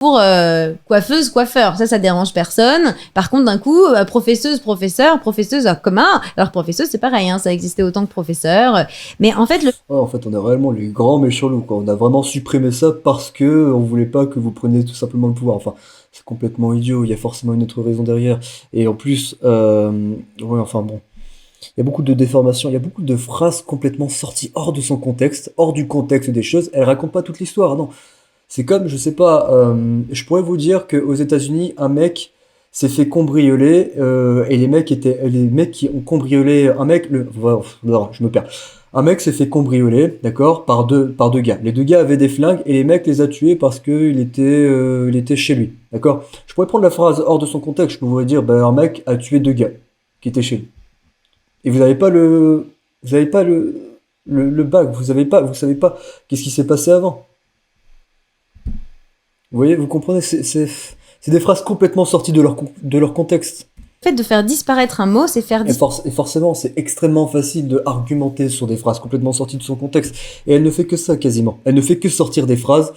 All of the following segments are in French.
pour coiffeuse, coiffeur. Ça dérange personne. Par contre, d'un coup, professeuse, professeur, professeuse commun. Alors, professeuse, c'est pareil, hein, ça existait autant que professeur. Mais en fait, Ouais, en fait, on a réellement les grands méchants loups, quoi. On a vraiment supprimé ça parce que on voulait pas que vous preniez tout simplement le pouvoir. Enfin, c'est complètement idiot. Il y a forcément une autre raison derrière. Et en plus, ouais, enfin bon. Il y a beaucoup de déformations, il y a beaucoup de phrases complètement sorties hors de son contexte, hors du contexte des choses. Elle raconte pas toute l'histoire, non. C'est comme, je sais pas, je pourrais vous dire qu'aux États-Unis, un mec s'est fait cambrioler et les mecs qui ont cambriolé un mec, non, je me perds. Un mec s'est fait cambrioler, d'accord, par deux gars. Les deux gars avaient des flingues et les mecs les a tués parce que il était chez lui, d'accord. Je pourrais prendre la phrase hors de son contexte. Je pourrais dire, ben, un mec a tué deux gars qui étaient chez lui. Et vous avez pas le bac. Vous savez pas qu'est-ce qui s'est passé avant. Vous voyez, vous comprenez, c'est des phrases complètement sorties de leur contexte. le fait de faire disparaître un mot, c'est faire Et forcément, c'est extrêmement facile de argumenter sur des phrases complètement sorties de son contexte. Et elle ne fait que ça, quasiment. Elle ne fait que sortir des phrases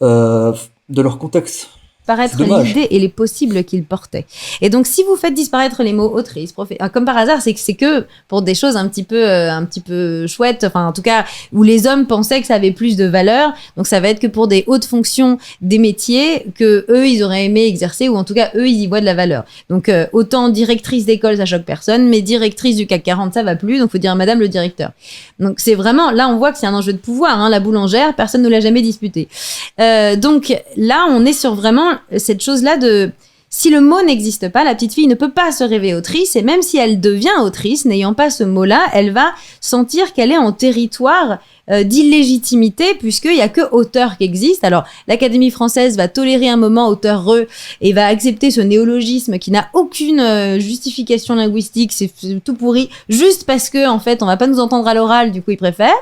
euh, de leur contexte. C'est disparaître dommage. l'idée et les possibles qu'il portait. Et donc, si vous faites disparaître les mots autrice, comme par hasard, c'est que pour des choses un petit peu chouettes, enfin, en tout cas, où les hommes pensaient que ça avait plus de valeur. Donc, ça va être que pour des hautes fonctions, des métiers que eux, ils auraient aimé exercer, ou en tout cas, eux, ils y voient de la valeur. Donc, autant directrice d'école, ça choque personne, mais directrice du CAC 40, ça va plus. Donc, faut dire madame le directeur. Donc, c'est vraiment, là, on voit que c'est un enjeu de pouvoir, hein, la boulangère, personne ne l'a jamais disputé. Donc, là, on est sur vraiment cette chose-là de si le mot n'existe pas, la petite fille ne peut pas se rêver autrice, et même si elle devient autrice, n'ayant pas ce mot-là, elle va sentir qu'elle est en territoire d'illégitimité, puisqu'il n'y a que auteur qui existe. Alors, l'Académie française va tolérer un moment auteur-reux et va accepter ce néologisme qui n'a aucune justification linguistique, c'est tout pourri, juste parce que, en fait, on va pas nous entendre à l'oral, du coup, ils préfèrent.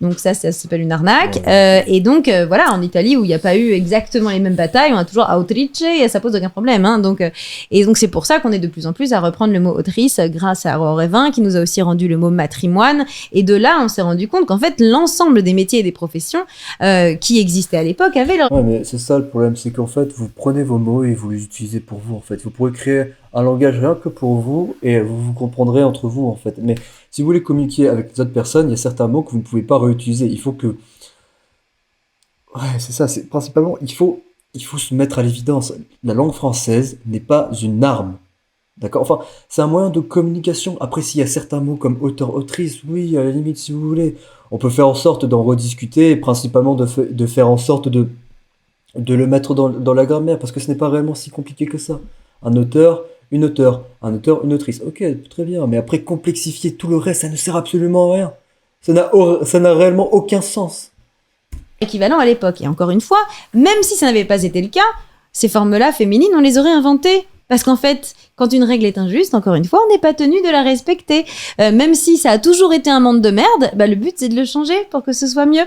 Donc ça s'appelle une arnaque. Et donc, voilà, en Italie, où il n'y a pas eu exactement les mêmes batailles, on a toujours autrice et ça pose aucun problème. Hein. Donc, et donc, c'est pour ça qu'on est de plus en plus à reprendre le mot autrice grâce à Aurore Evin, qui nous a aussi rendu le mot matrimoine. Et de là, on s'est rendu compte qu'en fait, l'ensemble des métiers et des professions qui existaient à l'époque avaient leur... Ouais, mais c'est ça le problème, c'est qu'en fait, vous prenez vos mots et vous les utilisez pour vous, en fait. Vous pourrez créer un langage rien que pour vous et vous vous comprendrez entre vous, en fait. Mais si vous voulez communiquer avec les autres personnes, il y a certains mots que vous ne pouvez pas réutiliser. Il faut que... Ouais, c'est ça, c'est principalement, il faut se mettre à l'évidence. La langue française n'est pas une arme. D'accord? Enfin, c'est un moyen de communication. Après, s'il y a certains mots comme auteur, autrice, oui, à la limite, si vous voulez, on peut faire en sorte d'en rediscuter, et principalement de faire en sorte de le mettre dans la grammaire, parce que ce n'est pas réellement si compliqué que ça. Un auteur, une auteure, un auteur, une autrice. Ok, très bien, mais après, complexifier tout le reste, ça ne sert absolument à rien. Ça n'a réellement aucun sens. équivalent à l'époque. Et encore une fois, même si ça n'avait pas été le cas, ces formes-là féminines, on les aurait inventées. Parce qu'en fait, quand une règle est injuste, encore une fois, on n'est pas tenu de la respecter. Même si ça a toujours été un monde de merde, bah, le but c'est de le changer pour que ce soit mieux.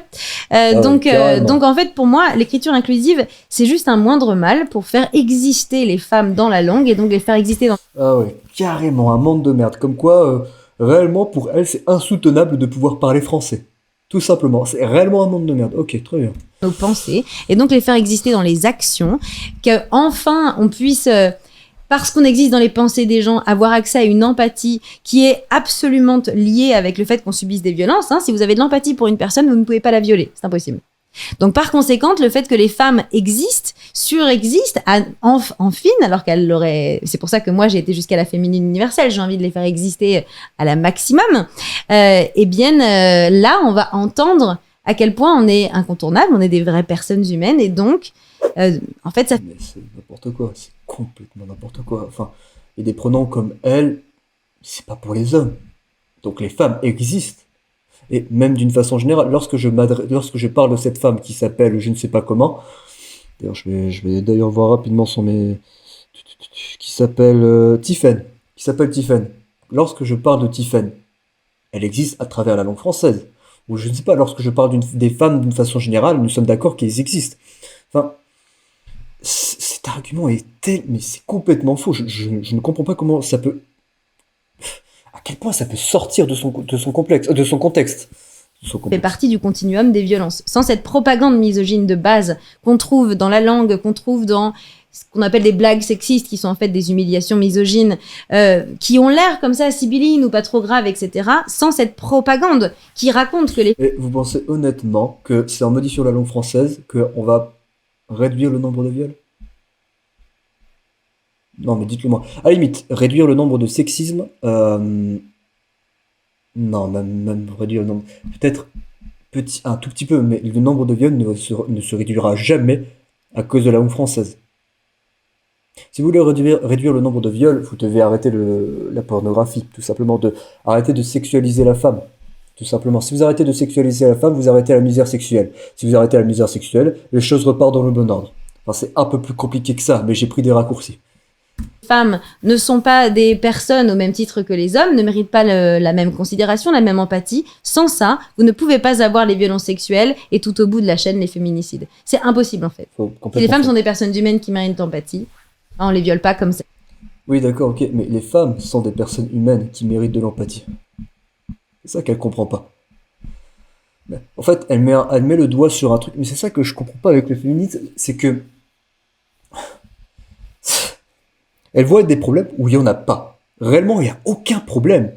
Ah ouais, Donc carrément. en fait, pour moi, l'écriture inclusive, c'est juste un moindre mal pour faire exister les femmes dans la langue et donc les faire exister dans Ah ouais, carrément, un monde de merde. Comme quoi, réellement, pour elle, c'est insoutenable de pouvoir parler français. Tout simplement, c'est réellement un monde de merde. Ok, très bien. nos pensées et donc les faire exister dans les actions, qu'enfin on puisse... parce qu'on existe dans les pensées des gens, avoir accès à une empathie qui est absolument liée avec le fait qu'on subisse des violences. Hein. Si vous avez de l'empathie pour une personne, vous ne pouvez pas la violer. C'est impossible. Donc, par conséquent, le fait que les femmes existent, surexistent, en fine, alors qu'elles l'auraient... C'est pour ça que moi, j'ai été jusqu'à la féminine universelle. J'ai envie de les faire exister à la maximum. Eh bien, là, on va entendre à quel point on est incontournable, on est des vraies personnes humaines. Et donc, en fait, ça... Mais c'est n'importe quoi, c'est complètement n'importe quoi. Enfin, et des pronoms comme elle, c'est pas pour les hommes. Donc les femmes existent. Et même d'une façon générale, lorsque je parle de cette femme qui s'appelle je ne sais pas comment, d'ailleurs je vais d'ailleurs voir rapidement qui s'appelle Tiphaine, qui s'appelle Tiphaine. Lorsque je parle de Tiphaine, elle existe à travers la langue française. Ou je ne sais pas, lorsque je parle des femmes d'une façon générale, nous sommes d'accord qu'elles existent. Enfin, cet argument est tel, mais c'est complètement faux. Je ne comprends pas comment à quel point ça peut sortir de son complexe, de son contexte. sont fait complexes. partie du continuum des violences. Sans cette propagande misogyne de base qu'on trouve dans la langue, qu'on trouve dans ce qu'on appelle des blagues sexistes, qui sont en fait des humiliations misogynes, qui ont l'air comme ça sibyllines ou pas trop graves, etc. Sans cette propagande qui raconte que les... Et vous pensez honnêtement que c'est en modifiant la langue française qu'on va réduire le nombre de viols? Non, mais dites-le moi. À la limite, réduire le nombre de sexismes, non, même réduire le nombre. Peut-être un tout petit peu, mais le nombre de viols ne se réduira jamais à cause de la langue française. Si vous voulez réduire le nombre de viols, vous devez arrêter la pornographie, tout simplement, arrêter de sexualiser la femme. Tout simplement. Si vous arrêtez de sexualiser la femme, vous arrêtez la misère sexuelle. Si vous arrêtez la misère sexuelle, les choses repartent dans le bon ordre. Enfin, c'est un peu plus compliqué que ça, mais j'ai pris des raccourcis. femmes ne sont pas des personnes au même titre que les hommes, ne méritent pas la même considération, la même empathie. Sans ça, vous ne pouvez pas avoir les violences sexuelles et tout au bout de la chaîne, les féminicides. C'est impossible en fait. Si les femmes sont des personnes humaines qui méritent d'empathie, on les viole pas comme ça. Oui, d'accord, ok, mais les femmes sont des personnes humaines qui méritent de l'empathie. C'est ça qu'elle comprend pas. En fait, elle met le doigt sur un truc, mais c'est ça que je comprends pas avec le féminisme, c'est que elle voit des problèmes où il y en a pas. Réellement, il n'y a aucun problème.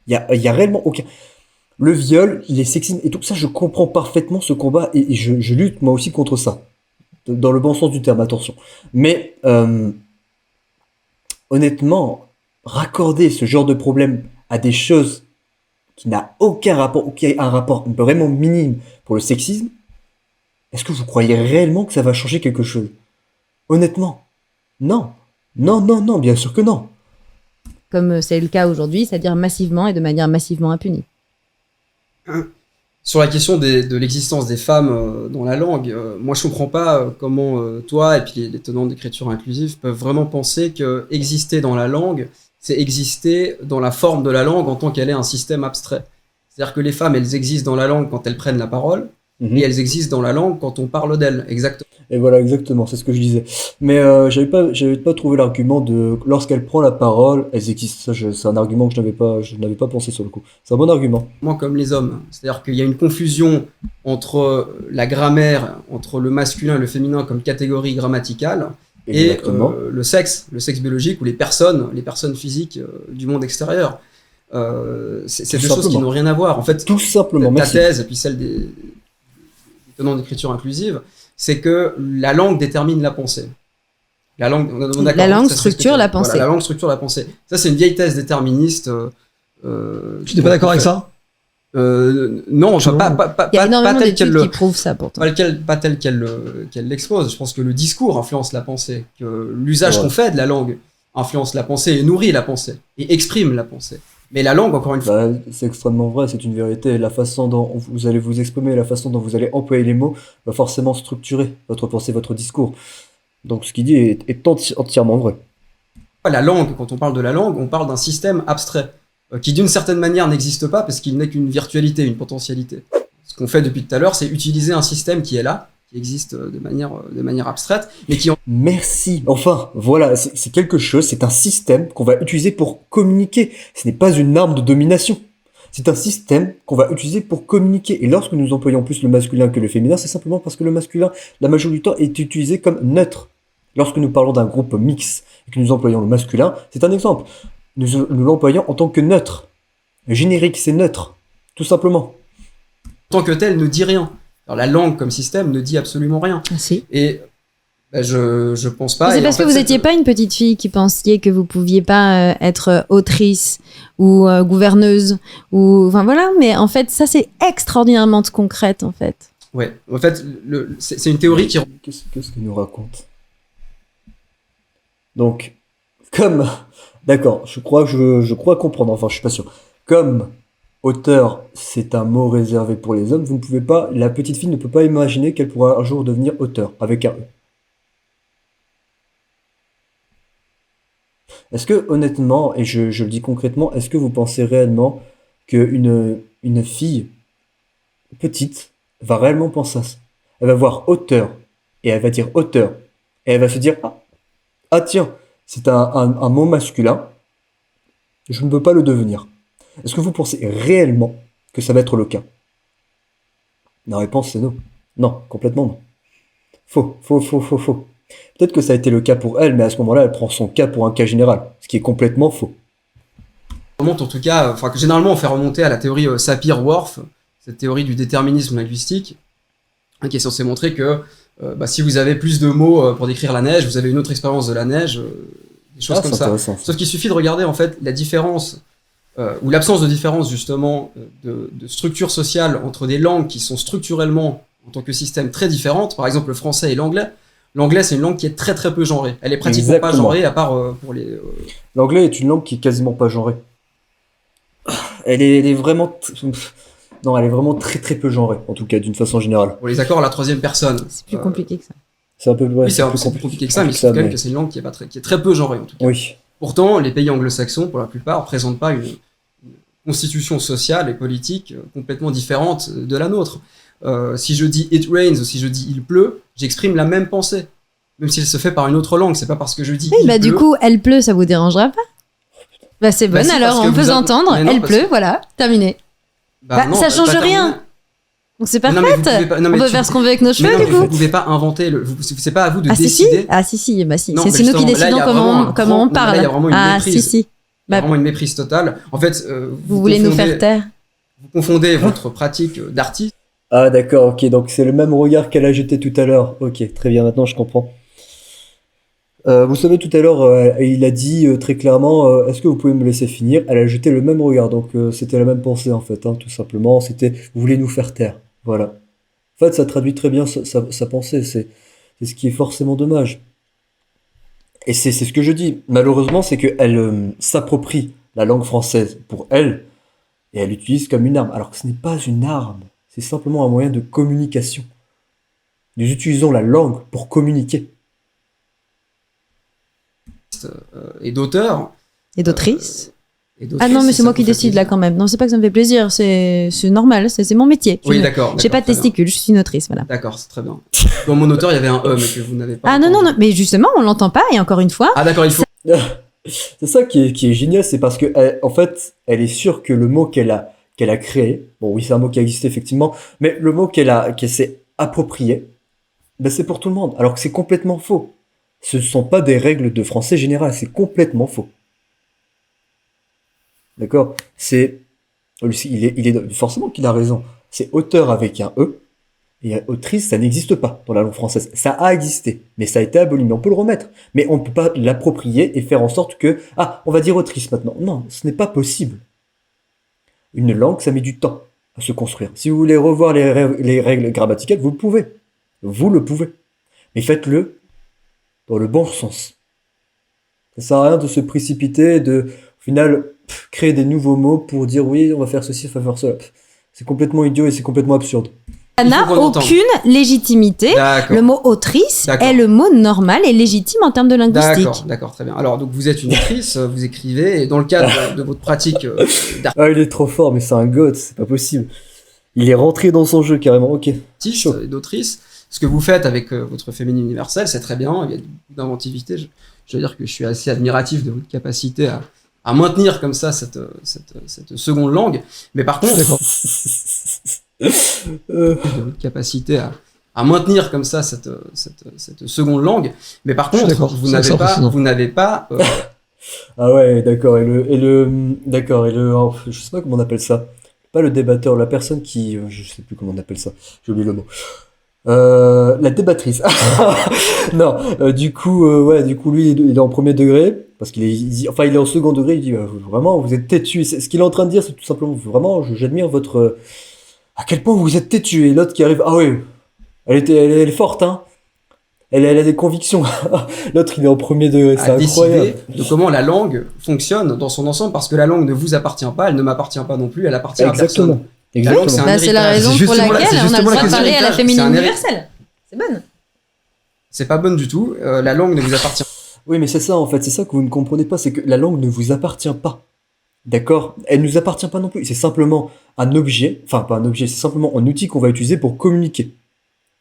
Il y a réellement aucun. Le viol, les sexismes et tout ça, je comprends parfaitement ce combat et je lutte moi aussi contre ça. Dans le bon sens du terme, attention. Mais honnêtement, raccorder ce genre de problème à des choses qui n'a aucun rapport, ou qui a un rapport vraiment minime pour le sexisme, est-ce que vous croyez réellement que ça va changer quelque chose? Honnêtement, non. Non, non, non, bien sûr que non. Comme c'est le cas aujourd'hui, c'est-à-dire massivement et de manière massivement impunie. Sur la question de l'existence des femmes dans la langue, moi je comprends pas comment toi et puis les tenants d'écriture inclusive peuvent vraiment penser que exister dans la langue, c'est exister dans la forme de la langue en tant qu'elle est un système abstrait. C'est-à-dire que les femmes, elles existent dans la langue quand elles prennent la parole, et elles existent dans la langue quand on parle d'elles, exactement. Et voilà, exactement, c'est ce que je disais. Mais j'avais pas trouvé l'argument de lorsqu'elle prend la parole, elles existent. Ça, c'est un argument que je n'avais pas pensé sur le coup. C'est un bon argument. Moi, comme les hommes, c'est-à-dire qu'il y a une confusion entre la grammaire, entre le masculin et le féminin comme catégorie grammaticale, Exactement. et le sexe biologique ou les personnes physiques du monde extérieur. C'est deux choses qui n'ont rien à voir. En fait, tout simplement. Ta thèse et puis celle des tenants d'écriture inclusive, c'est que la langue détermine la pensée. La langue structure la pensée. Voilà, la langue structure la pensée. Ça, c'est une vieille thèse déterministe. Tu n'es pas d'accord avec ça? Non, pas il y a énormément tel d'études qui prouvent ça pourtant. Pas tel qu'elle l'expose. Je pense que le discours influence la pensée, que l'usage qu'on fait de la langue influence la pensée et nourrit la pensée et exprime la pensée. Mais la langue, encore une fois... c'est extrêmement vrai, c'est une vérité. La façon dont vous allez vous exprimer, la façon dont vous allez employer les mots va forcément structurer votre pensée, votre discours. Donc ce qu'il dit est entièrement vrai. La langue, quand on parle de la langue, on parle d'un système abstrait qui d'une certaine manière n'existe pas parce qu'il n'est qu'une virtualité, une potentialité. Ce qu'on fait depuis tout à l'heure, c'est utiliser un système qui est là, qui existe de manière abstraite, mais qui... Merci. Enfin, voilà, c'est quelque chose, c'est un système qu'on va utiliser pour communiquer. Ce n'est pas une arme de domination. C'est un système qu'on va utiliser pour communiquer. Et lorsque nous employons plus le masculin que le féminin, c'est simplement parce que le masculin, la majorité du temps, est utilisé comme neutre. Lorsque nous parlons d'un groupe mix et que nous employons le masculin, c'est un exemple. Nous l'employons en tant que neutre. Le générique, c'est neutre. Tout simplement. En tant que tel, ne dit rien. Alors, la langue comme système ne dit absolument rien. Ah, si. Et je pense pas. C'est parce que vous n'étiez pas une petite fille qui pensiez que vous pouviez pas être autrice ou gouverneuse ou enfin voilà. Mais en fait, ça c'est extraordinairement concrète en fait. Ouais. En fait, c'est une théorie qui. Qu'est-ce qu'il nous raconte? Donc, comme d'accord, je crois comprendre. Enfin, je suis pas sûr. Comme auteur, c'est un mot réservé pour les hommes. Vous ne pouvez pas, la petite fille ne peut pas imaginer qu'elle pourra un jour devenir auteur, avec un E. Est-ce que, honnêtement, et je le dis concrètement, est-ce que vous pensez réellement qu'une fille petite va réellement penser à ça? Elle va voir auteur, et elle va dire auteur, et elle va se dire, ah tiens, c'est un mot masculin, je ne peux pas le devenir. Est-ce que vous pensez réellement que ça va être le cas? La réponse, c'est non. Non, complètement non. Faux, faux, faux, faux, faux. Peut-être que ça a été le cas pour elle, mais à ce moment-là, elle prend son cas pour un cas général, ce qui est complètement faux. Remonte en tout cas, enfin que généralement on fait remonter à la théorie Sapir-Whorf, cette théorie du déterminisme linguistique, hein, qui est censée montrer que si vous avez plus de mots pour décrire la neige, vous avez une autre expérience de la neige, des choses comme c'est ça. intéressant. Sauf qu'il suffit de regarder en fait la différence ou l'absence de différence justement de structure sociale entre des langues qui sont structurellement en tant que système très différentes, par exemple le français et l'anglais. L'anglais, c'est une langue qui est très très peu genrée. Elle est pratiquement pas genrée, à part pour les... L'anglais est une langue qui est quasiment pas genrée. Elle est vraiment... Non, elle est vraiment très très peu genrée, en tout cas, d'une façon générale. Pour les accords à la troisième personne. C'est plus compliqué que ça. C'est un peu... Ouais, Oui, c'est un peu plus compliqué que ça, mais c'est quand même que c'est une langue qui est très peu genrée, en tout cas. Oui. Pourtant, les pays anglo-saxons, pour la plupart, ne présentent pas une constitution sociale et politique complètement différente de la nôtre. Si je dis it rains ou si je dis il pleut, j'exprime la même pensée. Même si elle se fait par une autre langue, c'est pas parce que je dis Oui, il bah pleut. du coup, elle pleut, ça vous dérangera pas? Bah c'est bonne si, alors, parce que on peut vous avez- s'entendre, Mais non, elle parce pleut, que- voilà, terminé. Bah, non, ça change pas rien. terminé. Donc c'est Mais non, mais parfait. vous pouvez pas- non, On mais peut tu- faire ce qu'on veut avec nos Mais cheveux non, du mais vous coup. pouvez pas inventer c'est pas à vous de Ah si si, décider. ah si si, bah si. Non, C'est mais nous qui justement, là, il y décidons a vraiment comment on là, parle. il y a vraiment une Ah méprise. si si. Il y a Bah, vraiment une méprise totale. En fait, vous voulez nous faire taire. vous confondez votre pratique d'artiste. Ah d'accord, ok, donc c'est le même regard qu'elle a jeté tout à l'heure. Ok, très bien, maintenant je comprends. Vous savez, tout à l'heure, il a dit très clairement, est-ce que vous pouvez me laisser finir? Elle a jeté le même regard, donc c'était la même pensée en fait, hein, tout simplement. C'était, vous voulez nous faire taire. Voilà. En fait, ça traduit très bien sa pensée, c'est ce qui est forcément dommage. Et c'est ce que je dis. Malheureusement, c'est qu'elle s'approprie la langue française pour elle, et elle l'utilise comme une arme, alors que ce n'est pas une arme, c'est simplement un moyen de communication. Nous utilisons la langue pour communiquer. Et d'auteurs. Et d'autrice. Et d'autrices, Ah non, mais si c'est ça moi vous qui fait décide là plaisir. quand même. Non, c'est pas que ça me fait plaisir, c'est normal, c'est mon métier. Oui, Je- d'accord. J'ai pas de très bien. testicules, je suis une autrice, voilà. D'accord, c'est très bien. Dans mon auteur, il y avait un E, mais que vous n'avez pas. Ah non, non, entendu. non, mais justement, on l'entend pas, et encore une fois, Ah d'accord, il faut. C'est ça qui est génial, c'est parce que en fait, elle est sûre que le mot qu'elle a créé, bon oui, c'est un mot qui a existé effectivement, mais le mot qu'elle s'est approprié, ben c'est pour tout le monde, alors que c'est complètement faux. Ce ne sont pas des règles de français général, c'est complètement faux. D'accord? Il est forcément qu'il a raison. C'est auteur avec un E, et autrice, ça n'existe pas dans la langue française. Ça a existé, mais ça a été aboli. Mais on peut le remettre. Mais on ne peut pas l'approprier et faire en sorte que... Ah, on va dire autrice maintenant. Non, ce n'est pas possible. Une langue, ça met du temps à se construire. Si vous voulez revoir les règles grammaticales, vous le pouvez. Vous le pouvez. Mais faites-le dans le bon sens. Ça sert à rien de se précipiter, au final, créer des nouveaux mots pour dire oui, on va faire ceci, on va faire cela. C'est complètement idiot et c'est complètement absurde. ça Il faut n'a qu'on entende. aucune légitimité. D'accord. Le mot autrice D'accord. est le mot normal et légitime en termes de linguistique. D'accord, d'accord, très bien. Alors, donc vous êtes une autrice, vous écrivez, et dans le cadre de votre pratique Ah, il est trop fort, mais c'est un god, c'est pas possible. Il est rentré dans son jeu carrément, ok. d'artiste Chaud. et d'autrice, ce que vous faites avec votre féminine universelle, c'est très bien, il y a beaucoup d'inventivité. Je veux dire que je suis assez admiratif de votre capacité à maintenir comme ça cette seconde langue, mais par contre, Euh, de votre capacité à maintenir comme ça cette seconde langue, mais par Je suis contre, d'accord, c'est impressionnant. vous n'avez pas Ah ouais, d'accord, d'accord, je sais pas comment on appelle ça. Pas le débatteur, la personne qui, je sais plus comment on appelle ça, j'ai oublié le mot. La débattrice. Non, du coup, lui, il est en premier degré, parce qu'il est, il est en second degré, il dit, vraiment, vous êtes têtu. Ce qu'il est en train de dire, c'est tout simplement, vraiment, j'admire votre, à quel point vous êtes têtu. Et l'autre qui arrive, ah oui, elle est forte, hein. Elle a des convictions. L'autre, il est en premier degré, c'est à incroyable. décider de comment la langue fonctionne dans son ensemble, parce que la langue ne vous appartient pas, elle ne m'appartient pas non plus, elle appartient à Exactement. personne. La langue, c'est un Bah, c'est la héritage. raison C'est pour justement la- laquelle c'est on a le justement droit la de question. parler à la C'est féminine un héritage. universelle. C'est bonne. C'est pas bonne du tout, la langue ne vous appartient pas. Oui, mais c'est ça, en fait, c'est ça que vous ne comprenez pas, c'est que la langue ne vous appartient pas. D'accord? Elle ne nous appartient pas non plus. C'est simplement un objet, enfin, pas un objet, c'est simplement un outil qu'on va utiliser pour communiquer.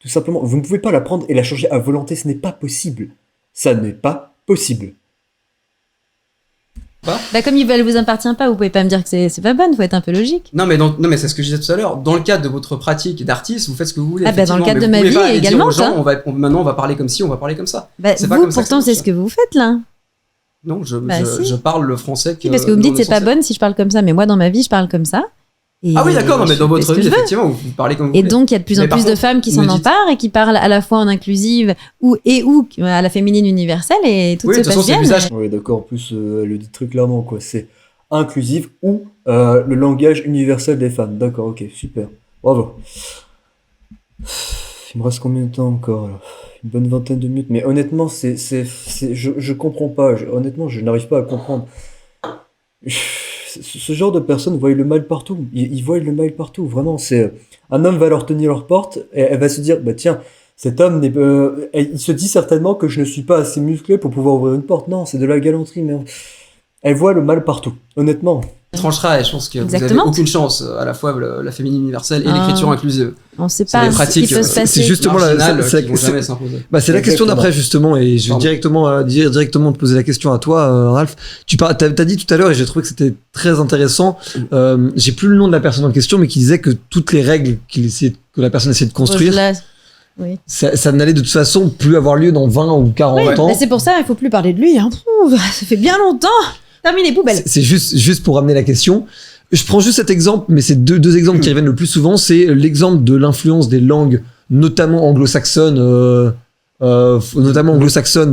Tout simplement, vous ne pouvez pas la prendre et la changer à volonté, ce n'est pas possible. Ça n'est pas possible. Bah, comme elle vous appartient pas, vous pouvez pas me dire que c'est pas bonne, faut être un peu logique. Non, mais c'est ce que je disais tout à l'heure. Dans le cadre de votre pratique d'artiste, vous faites ce que vous voulez. Ah, bah, dans le cadre mais de vous ma pouvez vie pas aller dire également, aux gens, ça. maintenant, on va parler comme ci, on va parler comme ça. Bah, C'est pas vous, comme ça que pourtant, ça c'est ce que vous faites, là. Non, Bah, si. je parle le français que. Si, parce que vous me nous, dites on est c'est pas censé- bonne si je parle comme ça, mais moi, dans ma vie, je parle comme ça. Et Ah oui, d'accord, non, mais je dans fais votre ce que vie, je veux. effectivement, vous parlez comme vous Et voulez. donc, il y a de plus en Mais par plus de contre, femmes qui me s'en dites- emparent et qui parlent à la fois en inclusive ou à la féminine universelle et tout Oui, se de toute passe façon, c'est bien. l'usage. Oui, d'accord. En plus, elle le dit très clairement, quoi. C'est inclusif ou le langage universel des femmes. D'accord, ok, super. Bravo. Il me reste combien de temps encore, là? Une bonne vingtaine de minutes. Mais honnêtement, je comprends pas. Honnêtement, je n'arrive pas à comprendre. Ce genre de personnes voient le mal partout. Ils voient le mal partout. Vraiment, un homme va leur tenir leur porte et elle va se dire, bah tiens, cet homme il se dit certainement que je ne suis pas assez musclé pour pouvoir ouvrir une porte. Non, c'est de la galanterie, mais elle voit le mal partout. Honnêtement. Tranchera et je pense que vous Exactement. avez aucune chance à la fois la féminine universelle et Ah. l'écriture inclusive. On sait C'est pas des ce pratiques, qui peut se c'est passer. justement la- marginales c'est- qui vont c'est- jamais s'imposer. Bah, c'est la question Exactement. d'après justement, et je vais Pardon. directement te poser la question à toi, Ralph. T'as dit tout à l'heure, et j'ai trouvé que c'était très intéressant. J'ai plus le nom de la personne en question, mais qui disait que toutes les règles que la personne essayait de construire, Là, oui. ça n'allait de toute façon plus avoir lieu dans 20 ou 40 Ouais. ans. Bah, c'est pour ça, il faut plus parler de lui. Hein. Ça fait bien longtemps. Terminé, poubelle. C'est juste pour ramener la question. Je prends juste cet exemple, mais c'est deux exemples qui reviennent le plus souvent. C'est l'exemple de l'influence des langues, notamment anglo-saxonnes,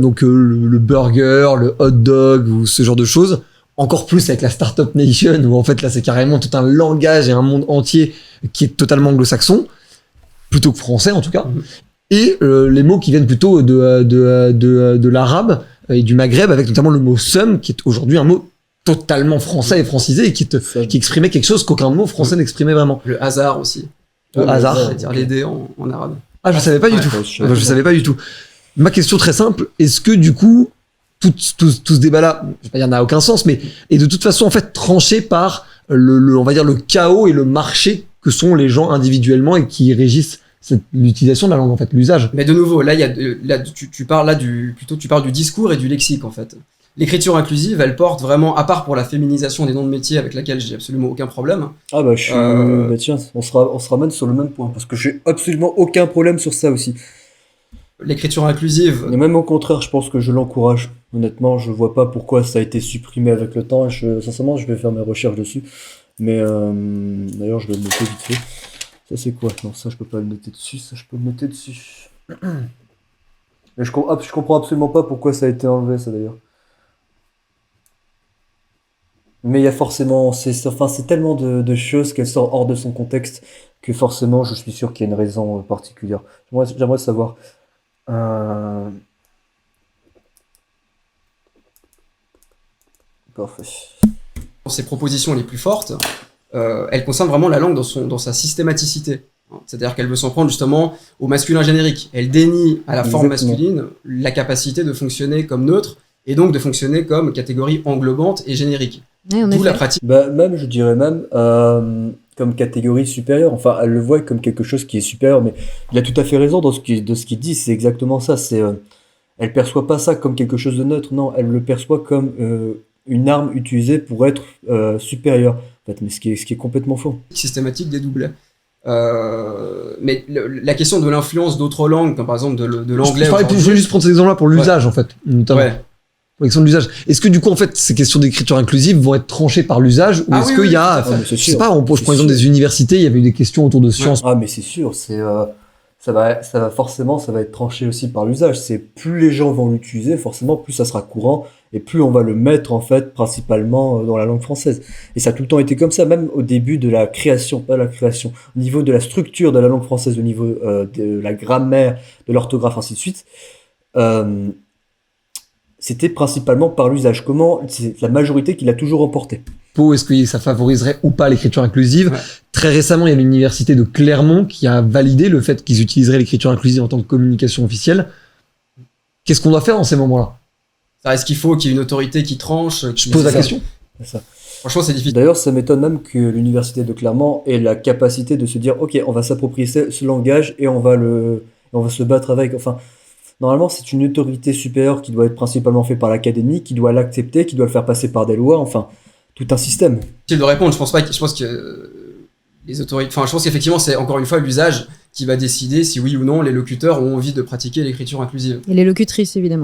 donc le burger, le hot dog ou ce genre de choses. Encore plus avec la Startup Nation, où en fait là c'est carrément tout un langage et un monde entier qui est totalement anglo-saxon, plutôt que français en tout cas. Et les mots qui viennent plutôt de l'arabe et du Maghreb, avec notamment le mot sum, qui est aujourd'hui un mot totalement français et francisé, et qui exprimait quelque chose qu'aucun mot français n'exprimait vraiment. Le hasard aussi. Le hasard. C'est-à-dire l'aider en arabe. Ah, je savais pas du Ouais, tout. ouais, Je savais pas du tout. Ma question très simple, est-ce que du coup, tout ce débat-là, je vais pas dire n'a aucun sens, mais est de toute façon en fait tranché par on va dire le chaos et le marché que sont les gens individuellement et qui régissent l'utilisation de la langue, en fait, l'usage. Mais de nouveau, là, tu parles du discours et du lexique, en fait. L'écriture inclusive, elle porte vraiment, à part pour la féminisation des noms de métiers avec laquelle j'ai absolument aucun problème. Ah bah, bah tiens, on se ramène sur le même point, parce que j'ai absolument aucun problème sur ça aussi. L'écriture inclusive. Et même au contraire, je pense que je l'encourage. Honnêtement, je vois pas pourquoi ça a été supprimé avec le temps. Sincèrement, je vais faire mes recherches dessus. Mais d'ailleurs, je vais le noter vite fait. Ça, c'est quoi? Non, ça, je peux pas le noter dessus. Ça, je peux le noter dessus. Mais je comprends absolument pas pourquoi ça a été enlevé, ça, d'ailleurs. Mais il y a forcément... C'est tellement de choses qu'elle sort hors de son contexte que forcément, je suis sûr qu'il y a une raison particulière. J'aimerais savoir... Parfait. Ses propositions les plus fortes, elle concerne vraiment la langue dans sa systématicité. C'est-à-dire qu'elle veut s'en prendre justement au masculin générique. Elle dénie à la forme Exactement. masculine la capacité de fonctionner comme neutre et donc de fonctionner comme catégorie englobante et générique. Oui, en D'où effet. la pratique. Bah, même, je dirais même, comme catégorie supérieure. Enfin, elle le voit comme quelque chose qui est supérieur, mais il a tout à fait raison dans ce qu'il dit. C'est exactement ça. Elle perçoit pas ça comme quelque chose de neutre. Non, elle le perçoit comme une arme utilisée pour être supérieure. En fait, mais ce qui est complètement faux. Systématique des doublets. Mais la question de l'influence d'autres langues, comme par exemple de l'anglais. Je vais juste prendre cet exemple-là pour l'usage, en fait, notamment. Ouais. Pour l'exemple de l'usage. Est-ce que du coup, en fait, ces questions d'écriture inclusive vont être tranchées par l'usage, ou est-ce qu'il y a, Ah, mais c'est je sais sûr. pas, je prends l'exemple des universités, il y avait eu des questions autour de sciences. Ah, mais c'est sûr, ça va forcément, ça va être tranché aussi par l'usage. C'est plus les gens vont l'utiliser, forcément, plus ça sera courant et plus on va le mettre en fait principalement dans la langue française. Et ça a tout le temps été comme ça, même au début de la création, pas la création, au niveau de la structure de la langue française, au niveau de la grammaire, de l'orthographe, ainsi de suite. C'était principalement par l'usage. C'est la majorité qui l'a toujours emporté. Est-ce que ça favoriserait ou pas l'écriture inclusive? Ouais. Très récemment, il y a l'université de Clermont qui a validé le fait qu'ils utiliseraient l'écriture inclusive en tant que communication officielle. Qu'est-ce qu'on doit faire dans ces moments-là? Est-ce qu'il faut qu'il y ait une autorité qui tranche? Je pose la question. C'est ça. Franchement, c'est difficile. D'ailleurs, ça m'étonne même que l'université de Clermont ait la capacité de se dire, ok, on va s'approprier ce langage et on va se battre avec. Enfin, Normalement, c'est une autorité supérieure qui doit être principalement faite par l'académie, qui doit l'accepter, qui doit le faire passer par des lois, enfin, tout un système. Difficile de répondre, je pense que les autorités, enfin, je pense qu'effectivement, c'est encore une fois l'usage qui va décider si oui ou non les locuteurs ont envie de pratiquer l'écriture inclusive. Et les locutrices, évidemment.